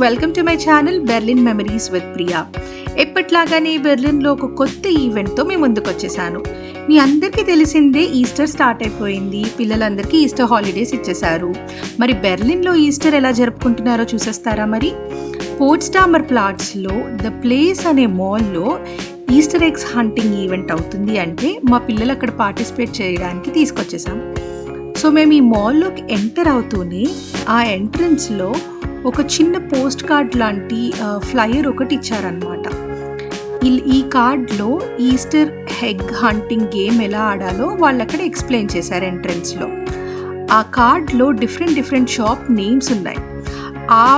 Welcome to my channel Berlin memories with Priya. ఎప్పట్లాగానే బెర్లిన్లో ఒక కొత్త ఈవెంట్తో మేము ముందుకు వచ్చేసాను. మీ అందరికీ తెలిసిందే, ఈస్టర్ స్టార్ట్ అయిపోయింది. పిల్లలందరికీ ఈస్టర్ హాలిడేస్ ఇచ్చేశారు. మరి బెర్లిన్లో ఈస్టర్ ఎలా జరుపుకుంటున్నారో చూసేస్తారా? మరి పోట్స్డామర్ ప్లాట్స్లో ద ప్లేస్ అనే మాల్లో ఈస్టర్ ఎగ్స్ హంటింగ్ ఈవెంట్ అవుతుంది అంటే మా పిల్లలు అక్కడ పార్టిసిపేట్ చేయడానికి తీసుకొచ్చేసాం. సో మేము ఈ మాల్లోకి ఎంటర్ అవుతూనే ఆ ఎంట్రన్స్లో ఒక చిన్న పోస్ట్ కార్డ్ లాంటి ఫ్లయర్ ఒకటి ఇచ్చారనమాట. ఈ కార్డ్లో ఈస్టర్ ఎగ్ హంటింగ్ గేమ్ ఎలా ఆడాలో వాళ్ళు అక్కడ ఎక్స్ప్లెయిన్ చేశారు ఎంట్రన్స్లో. ఆ కార్డ్లో డిఫరెంట్ షాప్ నేమ్స్ ఉన్నాయి. ఆ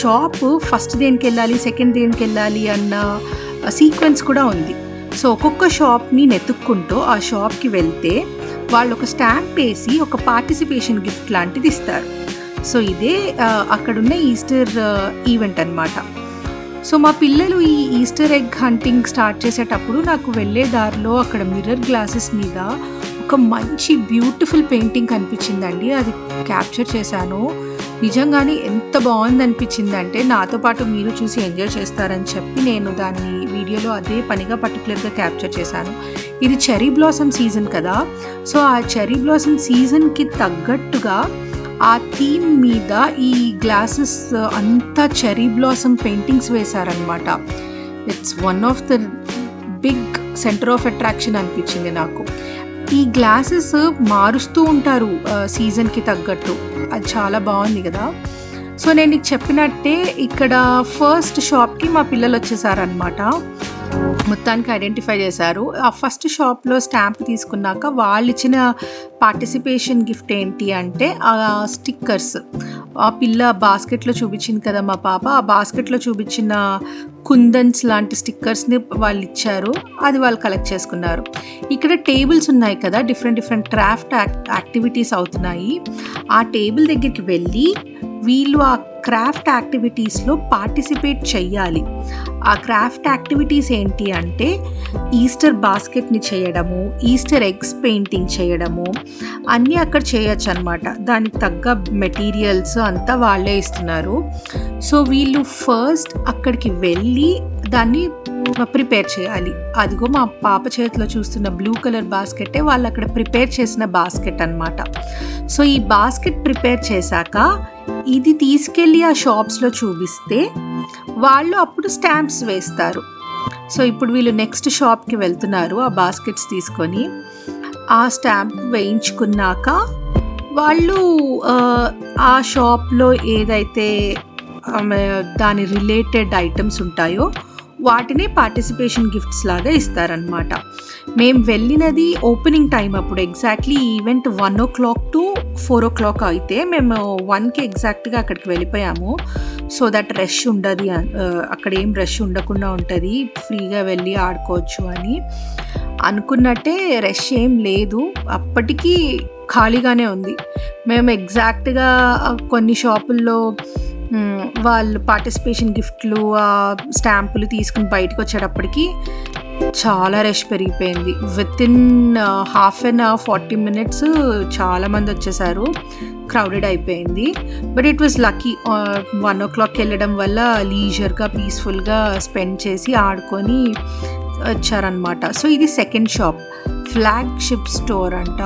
షాప్ ఫస్ట్ దేనికి వెళ్ళాలి, సెకండ్ దేనికి వెళ్ళాలి అన్న సీక్వెన్స్ కూడా ఉంది. సో ఒక్కొక్క షాప్ని నెతుక్కుంటూ ఆ షాప్కి వెళ్తే వాళ్ళు ఒక స్టాంప్ వేసి ఒక పార్టిసిపేషన్ గిఫ్ట్ లాంటిది ఇస్తారు. సో ఇదే అక్కడున్న ఈస్టర్ ఈవెంట్ అనమాట. సో మా పిల్లలు ఈ ఈస్టర్ ఎగ్ హంటింగ్ స్టార్ట్ చేసేటప్పుడు నాకు వెళ్ళే దారిలో అక్కడ మిర్రర్ గ్లాసెస్ మీద ఒక మంచి బ్యూటిఫుల్ పెయింటింగ్ కనిపించిందండి. అది క్యాప్చర్ చేశాను. నిజంగానే ఎంత బాగుంది అనిపించిందంటే నాతో పాటు మీరు చూసి ఎంజాయ్ చేస్తారని చెప్పి నేను దాన్ని వీడియోలో అదే పనిగా పర్టికులర్గా క్యాప్చర్ చేశాను. ఇది చెర్రీ బ్లాసమ్ సీజన్ కదా. సో ఆ చెర్రీ బ్లాసమ్ సీజన్కి తగ్గట్టుగా ఆ థీమ్ మీద ఈ గ్లాసెస్ అంతా చెర్రీ బ్లాసమ్ పెయింటింగ్స్ వేశారనమాట. It's one of the big centre of attraction అనిపించింది నాకు. ఈ గ్లాసెస్ మారుస్తూ ఉంటారు సీజన్కి తగ్గట్టు. అది చాలా బాగుంది కదా. సో నేను నీకు చెప్పినట్టే ఇక్కడ ఫస్ట్ షాప్కి మా పిల్లలు వచ్చేసారనమాట. మొత్తానికి ఐడెంటిఫై చేశారు. ఆ ఫస్ట్ షాప్లో స్టాంప్ తీసుకున్నాక వాళ్ళు ఇచ్చిన పార్టిసిపేషన్ గిఫ్ట్ ఏంటి అంటే ఆ స్టిక్కర్స్. ఆ పిల్ల బాస్కెట్లో చూపించింది కదా మా పాప, ఆ బాస్కెట్లో చూపించిన కుందన్స్ లాంటి స్టిక్కర్స్ని వాళ్ళు ఇచ్చారు. అది వాళ్ళు కలెక్ట్ చేసుకున్నారు. ఇక్కడ టేబుల్స్ ఉన్నాయి కదా, డిఫరెంట్ క్రాఫ్ట్ యాక్టివిటీస్ అవుతున్నాయి. ఆ టేబుల్ దగ్గరికి వెళ్ళి వీళ్ళు ఆ క్రాఫ్ట్ యాక్టివిటీస్లో పార్టిసిపేట్ చెయ్యాలి. ఆ క్రాఫ్ట్ యాక్టివిటీస్ ఏంటి అంటే ఈస్టర్ బాస్కెట్ని చేయడము, ఈస్టర్ ఎగ్స్ పెయింటింగ్ చేయడము, అన్నీ అక్కడ చేయొచ్చు అనమాట. దానికి తగ్గ మెటీరియల్స్ అంతా వాళ్ళే ఇస్తున్నారు. సో వీళ్ళు ఫస్ట్ అక్కడికి వెళ్ళి దాన్ని ప్రిపేర్ చేయాలి. అదిగో మా పాప చేతిలో చూస్తున్న బ్లూ కలర్ బాస్కెటే వాళ్ళు అక్కడ ప్రిపేర్ చేసిన బాస్కెట్ అనమాట. సో ఈ బాస్కెట్ ప్రిపేర్ చేశాక ఇది తీసుకెళ్ళి ఆ షాప్స్లో చూపిస్తే వాళ్ళు అప్పుడు స్టాంప్స్ వేస్తారు. సో ఇప్పుడు వీళ్ళు నెక్స్ట్ షాప్కి వెళ్తున్నారు ఆ బాస్కెట్స్ తీసుకొని. ఆ స్టాంప్ వేయించుకున్నాక వాళ్ళు ఆ షాప్లో ఏదైతే దాని రిలేటెడ్ ఐటమ్స్ ఉంటాయో వాటిని పార్టిసిపేషన్ గిఫ్ట్స్ లాగా ఇస్తారనమాట. మేము వెళ్ళినది ఓపెనింగ్ టైం అప్పుడు. Exactly event 1 o'clock to 4 o'clock అయితే మేము 1కి ఎగ్జాక్ట్గా అక్కడికి వెళ్ళిపోయాము. సో దట్ రష్ ఉండదు, అక్కడ ఏం రష్ ఉండకుండా ఉంటుంది, ఫ్రీగా వెళ్ళి ఆడుకోవచ్చు అని. అనుకున్నట్టే రష్ ఏం లేదు, అప్పటికీ ఖాళీగానే ఉంది. మేము ఎగ్జాక్ట్గా కొన్ని షాపుల్లో వాళ్ళు పార్టిసిపేషన్ గిఫ్ట్లు స్టాంపులు తీసుకుని బయటకు వచ్చేటప్పటికి చాలా రష్ పెరిగిపోయింది. Within half an hour 40 minutes చాలామంది వచ్చేసారు. క్రౌడెడ్ అయిపోయింది. But it was lucky. 1 o'clock వెళ్ళడం వల్ల లీజర్గా పీస్ఫుల్గా స్పెండ్ చేసి ఆడుకొని వచ్చారనమాట. సో ఇది సెకండ్ షాప్, ఫ్లాగ్షిప్ స్టోర్ అంట.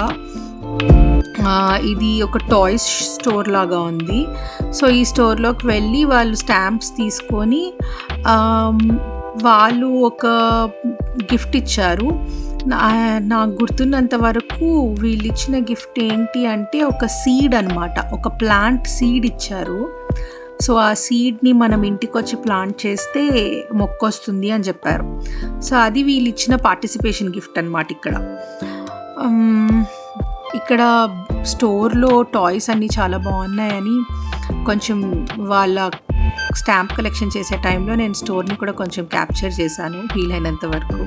ఇది ఒక టాయ్స్ స్టోర్ లాగా ఉంది. సో ఈ స్టోర్లోకి వెళ్ళి వాళ్ళు స్టాంప్స్ తీసుకొని వాళ్ళు ఒక గిఫ్ట్ ఇచ్చారు. నాకు గుర్తున్నంత వరకు వీళ్ళు ఇచ్చిన గిఫ్ట్ ఏంటి అంటే ఒక సీడ్ అనమాట, ఒక ప్లాంట్ సీడ్ ఇచ్చారు. సో ఆ సీడ్ని మనం ఇంటికి వచ్చి ప్లాంట్ చేస్తే మొక్క వస్తుంది అని చెప్పారు. సో అది వీళ్ళు ఇచ్చిన పార్టిసిపేషన్ గిఫ్ట్ అనమాట. ఇక్కడ స్టోర్లో టాయ్స్ అన్నీ చాలా బాగున్నాయని కొంచెం వాళ్ళ స్టాంప్ కలెక్షన్ చేసే టైంలో నేను స్టోర్ని కూడా కొంచెం క్యాప్చర్ చేశాను వీలైనంత వరకు.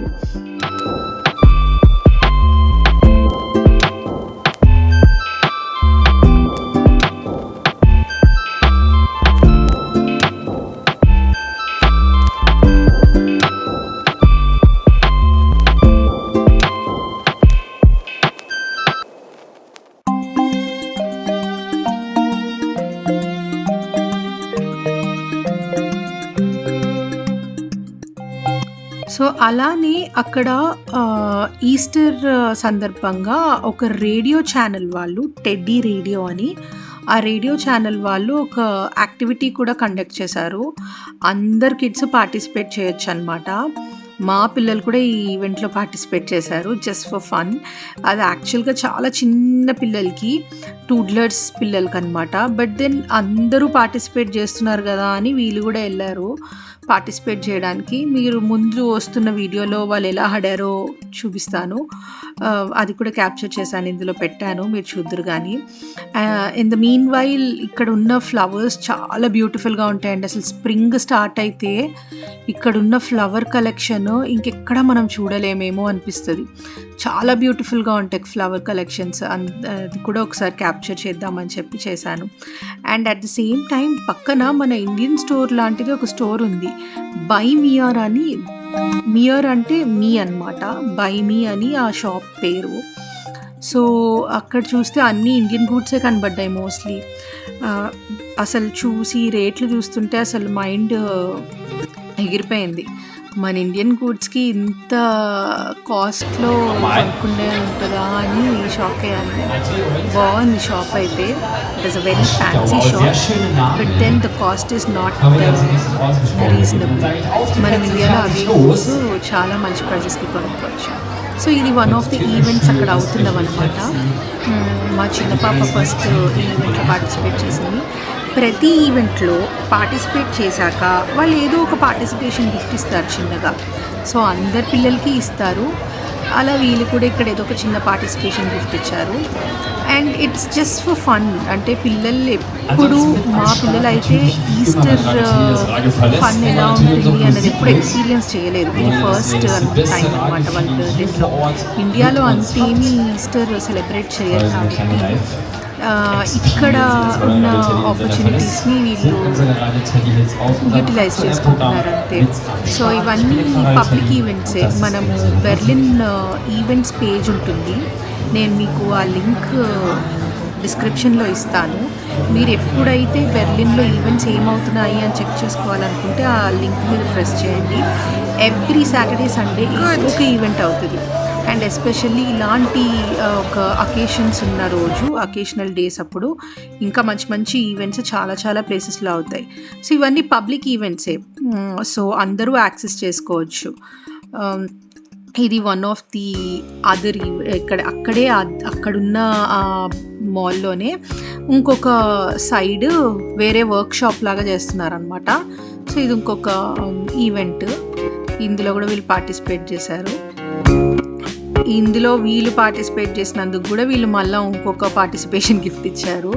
సో, అలానే అక్కడ ఈస్టర్ సందర్భంగా ఒక రేడియో ఛానల్ వాళ్ళు, టెడ్డీ రేడియో అని, ఆ రేడియో ఛానల్ వాళ్ళు ఒక యాక్టివిటీ కూడా కండక్ట్ చేశారు. అందరు కిడ్స్ పార్టిసిపేట్ చేయొచ్చనమాట. మా పిల్లలు కూడా ఈ ఈవెంట్‌లో పార్టిసిపేట్ చేశారు. Just for fun. అది యాక్చువల్‌గా చాలా చిన్న పిల్లలకి, టూడ్లర్స్ పిల్లలకనమాట. బట్ దెన్ అందరూ పార్టిసిపేట్ చేస్తున్నారు గదా అని వీళ్ళు గూడా ఎళ్లారు పార్టిసిపేట్ చేయడానికి. మీరు ముందు వస్తున్న వీడియోలో వాళ్ళు ఎలా ఆడారో చూపిస్తాను. అది కూడా క్యాప్చర్ చేశాను, ఇందులో పెట్టాను, మీరు చూద్దురు గానీ. ఇన్ ద మీన్ వైల్ ఇక్కడ ఉన్న ఫ్లవర్స్ చాలా బ్యూటిఫుల్‌గా ఉంటాయండి. అసలు స్ప్రింగ్ స్టార్ట్ అయితే ఇక్కడున్న ఫ్లవర్ కలెక్షన్ ఇంకెక్కడ మనం చూడలేమేమో అనిపిస్తది. చాలా బ్యూటిఫుల్‌గా ఉంటాయి ఫ్లవర్ కలెక్షన్స్. అది కూడా ఒకసారి క్యాప్చర్ చేద్దామని చెప్పి చేశాను. And at the same time పక్కన మన ఇండియన్ స్టోర్ లాంటిది ఒక స్టోర్ ఉంది. బై మియర్ అని, మియర్ అంటే మీ అనమాట. బై మీ అని ఆ షాప్ పేరు. సో, అక్కడ చూస్తే అన్నీ ఇండియన్ గూడ్సే కనబడ్డాయి మోస్ట్‌లీ. అసలు చూసి రేట్లు చూస్తుంటే అసలు మైండ్ ఎగిరిపోయింది. మన ఇండియన్ గూడ్స్‌కి ఇంత కాస్ట్‌లో కొనుక్కుండే ఉంటదా అని షాక్ అయ్యాను. బాగుంది షాప్ అయితే. It is a very fancy shop. But then the cost is not reasonable. మనం ఇండియాలో అవి చాలా మంచి ప్రైజెస్‌కి కొనుక్కోవచ్చు. సో, ఇది వన్ ఆఫ్ ది ఈవెంట్స్ అక్కడ అవుతున్నవన్నమాట. మా చిన్న పాప ఫస్ట్ ఈ ఈవెంట్‌లో పార్టిసిపేట్ చేసింది. ప్రతి ఈవెంట్లో పార్టిసిపేట్ చేశాక వాళ్ళు ఏదో ఒక పార్టిసిపేషన్ గిఫ్ట్ ఇస్తారు చిన్నగా. సో, అందరి పిల్లలకి ఇస్తారు. అలా వీళ్ళు కూడా ఇక్కడ ఏదో ఒక చిన్న పార్టిసిపేషన్ గిఫ్ట్ ఇచ్చారు. And it's just for fun. అంటే పిల్లలు ఎప్పుడు, మా పిల్లలైతే ఈస్టర్ ఫన్ ఎలా ఉంటుంది అన్నది ఎప్పుడు ఎక్స్పీరియన్స్ చేయలేదు. ఇది ఫస్ట్ టైం అనమాట వాళ్ళ బర్త్డేలో. ఇండియాలో అంతేమీ ఈస్టర్ సెలబ్రేట్ చేయరు కాబట్టి ఇక్కడ ఉన్న ఆపర్చునిటీస్ని వీళ్ళు యూటిలైజ్ చేసుకుంటున్నారు అంతే. సో, ఇవన్నీ పబ్లిక్ ఈవెంట్సే. మనము బెర్లిన్ ఈవెంట్స్ పేజ్ ఉంటుంది. నేను మీకు ఆ లింక్ డిస్క్రిప్షన్లో ఇస్తాను. మీరు ఎప్పుడైతే బెర్లిన్లో ఈవెంట్స్ ఏమవుతున్నాయి అని చెక్ చేసుకోవాలనుకుంటే ఆ లింక్ మీద ప్రెస్ చేయండి. ఎవ్రీ సాటర్డే సండే ఒక ఈవెంట్ అవుతుంది. అండ్ ఎస్పెషల్లీ ఇలాంటి ఒక అకేషన్స్ ఉన్న రోజు, అకేషనల్ డేస్ అప్పుడు ఇంకా మంచి మంచి ఈవెంట్స్ చాలా చాలా ప్లేసెస్లో అవుతాయి. సో, ఇవన్నీ పబ్లిక్ ఈవెంట్సే. సో, అందరూ యాక్సెస్ చేసుకోవచ్చు. ఇది వన్ ఆఫ్ ది అదర్ అక్కడే అక్కడున్న మాల్లోనే ఇంకొక సైడ్ వేరే వర్క్షాప్ లాగా చేస్తున్నారనమాట. సో, ఇది ఇంకొక ఈవెంట్. ఇందులో కూడా వీళ్ళు పార్టిసిపేట్ చేశారు. ఇందులో వీళ్ళు పార్టిసిపేట్ చేసినందుకు కూడా వీళ్ళు మళ్ళీ ఇంకొక పార్టిసిపేషన్ గిఫ్ట్ ఇచ్చారు.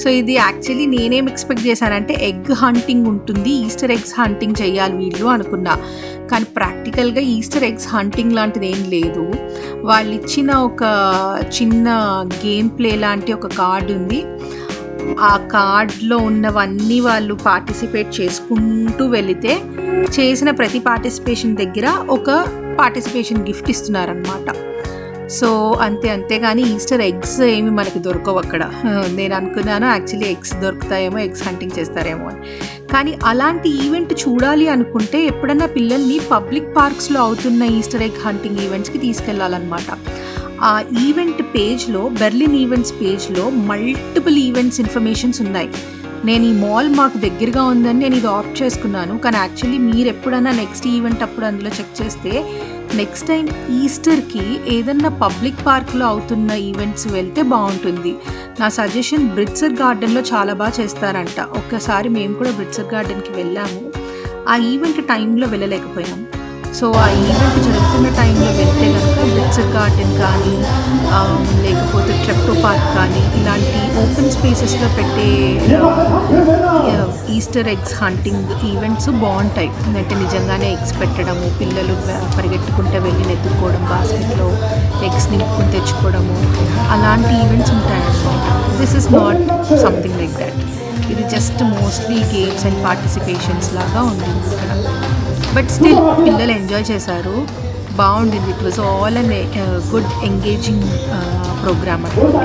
సో, ఇది యాక్చువల్లీ నేనేం ఎక్స్పెక్ట్ చేశానంటే ఎగ్ హంటింగ్ ఉంటుంది, ఈస్టర్ ఎగ్స్ హంటింగ్ చేయాలి వీళ్ళు అనుకున్నా. కానీ ప్రాక్టికల్గా ఈస్టర్ ఎగ్స్ హంటింగ్ లాంటిది ఏం లేదు. వాళ్ళు ఇచ్చిన ఒక చిన్న గేమ్ ప్లే లాంటి ఒక కార్డ్ ఉంది. ఆ కార్డ్లో ఉన్నవన్నీ వాళ్ళు పార్టిసిపేట్ చేసుకుంటూ వెళితే చేసిన ప్రతి పార్టిసిపేషన్ దగ్గర ఒక పార్టిసిపేషన్ గిఫ్ట్ ఇస్తున్నారనమాట. సో, అంతేగాని ఈస్టర్ ఎగ్స్ ఏమి మనకి దొరకవు అక్కడ. నేను అనుకున్నాను యాక్చువల్లీ ఎగ్స్ దొరుకుతాయేమో, ఎగ్స్ హంటింగ్ చేస్తారేమో అని. కానీ అలాంటి ఈవెంట్ చూడాలి అనుకుంటే ఎప్పుడన్నా పిల్లల్ని పబ్లిక్ పార్క్స్లో అవుతున్న ఈస్టర్ ఎగ్ హంటింగ్ ఈవెంట్స్కి తీసుకెళ్ళాలన్నమాట. ఆ ఈవెంట్ పేజ్లో, బెర్లిన్ ఈవెంట్స్ పేజ్లో మల్టిపుల్ ఈవెంట్స్ ఇన్ఫర్మేషన్స్ ఉన్నాయి. నేను ఈ మాల్ మాకు దగ్గరగా ఉందని నేను ఇది ఆప్ట్ చేసుకున్నాను. కానీ యాక్చువల్లీ మీరు ఎప్పుడన్నా నెక్స్ట్ ఈవెంట్ అప్పుడు అందులో చెక్ చేస్తే నెక్స్ట్ టైం ఈస్టర్కి ఏదన్నా పబ్లిక్ పార్క్లో అవుతున్న ఈవెంట్స్ వెళ్తే బాగుంటుంది. నా సజెషన్ బ్రిట్జర్ గార్డెన్లో చాలా బాగా చేస్తారంట. ఒక్కసారి మేము కూడా బ్రిట్జర్ గార్డెన్కి వెళ్ళాము. ఆ ఈవెంట్ టైంలో వెళ్ళలేకపోయాం. సో, ఆ ఈవెంట్ జరుగుతున్న టైంలో వెళ్తే కనుక బ్రిట్జర్ గార్డెన్ కానీ లేకపోతే ట్రెప్టో పార్క్ కానీ ఇలాంటి ఓపెన్ స్పేసెస్లో పెట్టే ఈస్టర్ ఎగ్స్ హంటింగ్ ఈవెంట్స్ బాగుంటాయి. అంటే నిజంగానే ఎగ్స్ పెట్టడము, పిల్లలు పరిగెట్టుకుంటే వెళ్ళి నెత్తుకోవడం, బాస్కెట్లో ఎగ్స్ నింపుకుని తెచ్చుకోవడము, అలాంటి ఈవెంట్స్ ఉంటాయన్నమాట. This is not something like that. ఇది just mostly games and participations లాగా ఉంది ఇక్కడ. బట్ స్టిల్ పిల్లలు ఎంజాయ్ చేశారు, బాగుండింది. It was all an good engaging programme అనమాట.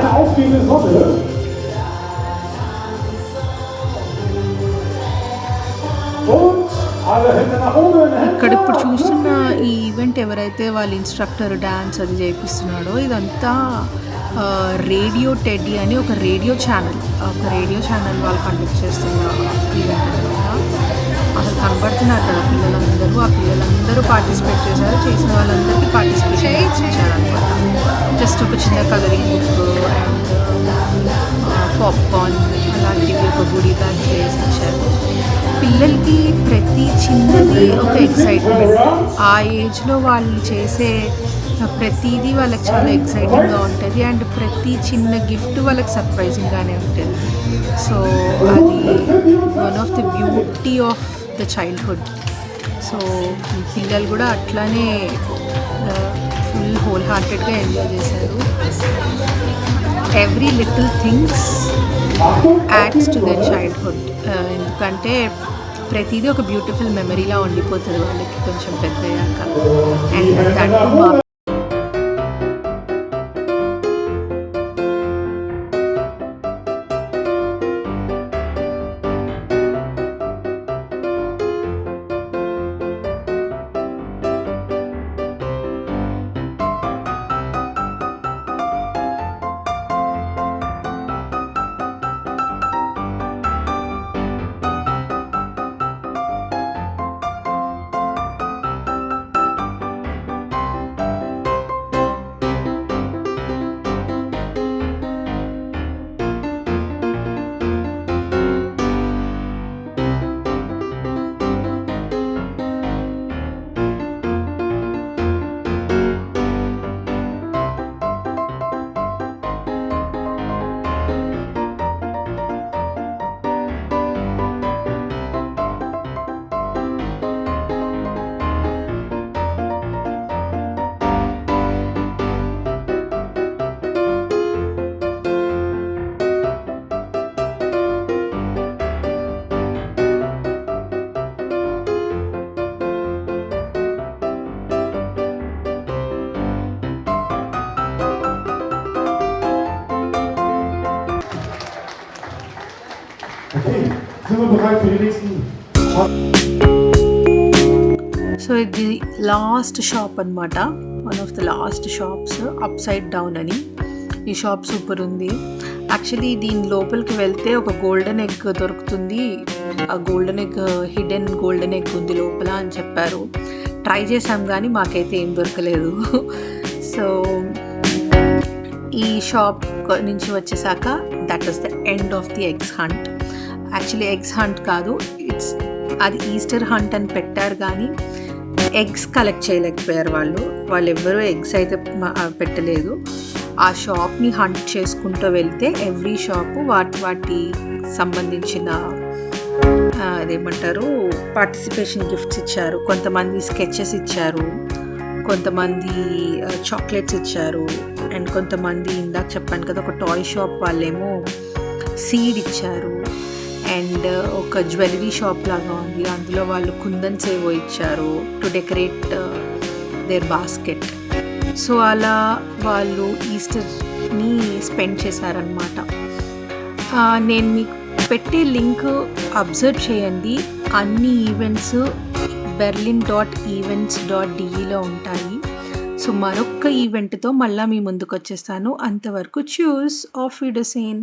Und ఇక్కడ ఇప్పుడు చూస్తున్న ఈ ఈవెంట్ ఎవరైతే వాళ్ళ ఇన్స్ట్రక్టర్ డాన్స్ అది చేపిస్తున్నాడో ఇదంతా రేడియో టెడ్డీ అని ఒక రేడియో ఛానల్ వాళ్ళు కండక్ట్ చేస్తున్న ఈవెంట్ అనమాట. అసలు కనబడుతున్నారు కదా పిల్లలందరూ, ఆ పిల్లలందరూ పార్టిసిపేట్ చేశారు. చేసిన వాళ్ళందరికీ పార్టిసిపేట్ ఇచ్చారనమాట. జస్ట్ ఒక చిన్న కలరింగ్ బుక్ అండ్ పాప్కార్న్ అలాంటివి ఒక గుడి బ్యాగ్ చేసి ఇచ్చారు. పిల్లలకి ప్రతి చిన్నది ఒక ఎక్సైట్మెంట్. ఆ ఏజ్లో వాళ్ళు చేసే ప్రతిదీ వాళ్ళకి చాలా ఎక్సైటింగ్గా ఉంటుంది అండ్ ప్రతి చిన్న గిఫ్ట్ వాళ్ళకి సర్ప్రైజింగ్గానే ఉంటుంది. సో అది one of the beauty of the childhood. So పిల్లలు కూడా అట్లానే ఫుల్ హోల్ హార్టెడ్గా ఎంజాయ్ చేశారు. Every little things ads to their childhood. ఎందుకంటే ప్రతిదీ ఒక బ్యూటిఫుల్ మెమరీలా ఉండిపోతుంది వాళ్ళకి కొంచెం పెద్ద అయ్యాక. And that Okay, sind wir bereit für die nächsten? So ఇది లాస్ట్ షాప్ అనమాట. One of the last shops up side down అని. ఈ షాప్ సూపర్ ఉంది. యాక్చువల్లీ దీని లోపలికి వెళ్తే ఒక గోల్డెన్ ఎగ్ దొరుకుతుంది. ఆ golden egg hidden golden egg ఉంది లోపల అని చెప్పారు. ట్రై చేసాం కానీ మాకైతే ఏం దొరకలేదు. సో ఈ షాప్ నుంచి వచ్చేసాక that is the end of the eggs hunt. Actually eggs hunt కాదు, అది ఈస్టర్ హంట్ అని పెట్టారు కానీ ఎగ్స్ కలెక్ట్ చేయలేకపోయారు వాళ్ళు ఎవ్వరూ ఎగ్స్ అయితే పెట్టలేదు. ఆ షాప్ని హంట్ చేసుకుంటూ వెళ్తే ఎవ్రీ షాపు వాటి సంబంధించిన అదేమంటారు పార్టిసిపేషన్ గిఫ్ట్స్ ఇచ్చారు. కొంతమంది స్కెచెస్ ఇచ్చారు, కొంతమంది చాక్లెట్స్ ఇచ్చారు అండ్ కొంతమంది ఇందాక చెప్పాను కదా ఒక టాయ్ షాప్ వాళ్ళేమో సీడ్ ఇచ్చారు. అండ్ ఒక జ్యువెలరీ షాప్ లాగా ఉంది, అందులో వాళ్ళు కుందన్స్ ఏవో ఇచ్చారు to decorate their basket. So అలా వాళ్ళు ఈస్టర్ని స్పెండ్ చేశారనమాట. నేను మీకు పెట్టే లింక్ అబ్జర్వ్ చేయండి. అన్ని ఈవెంట్స్ berlin.events.de ఉంటాయి. సో మరొక ఈవెంట్తో మళ్ళీ మీ ముందుకు వచ్చేస్తాను. అంతవరకు చూస్ ఆఫ్ విడసేన్.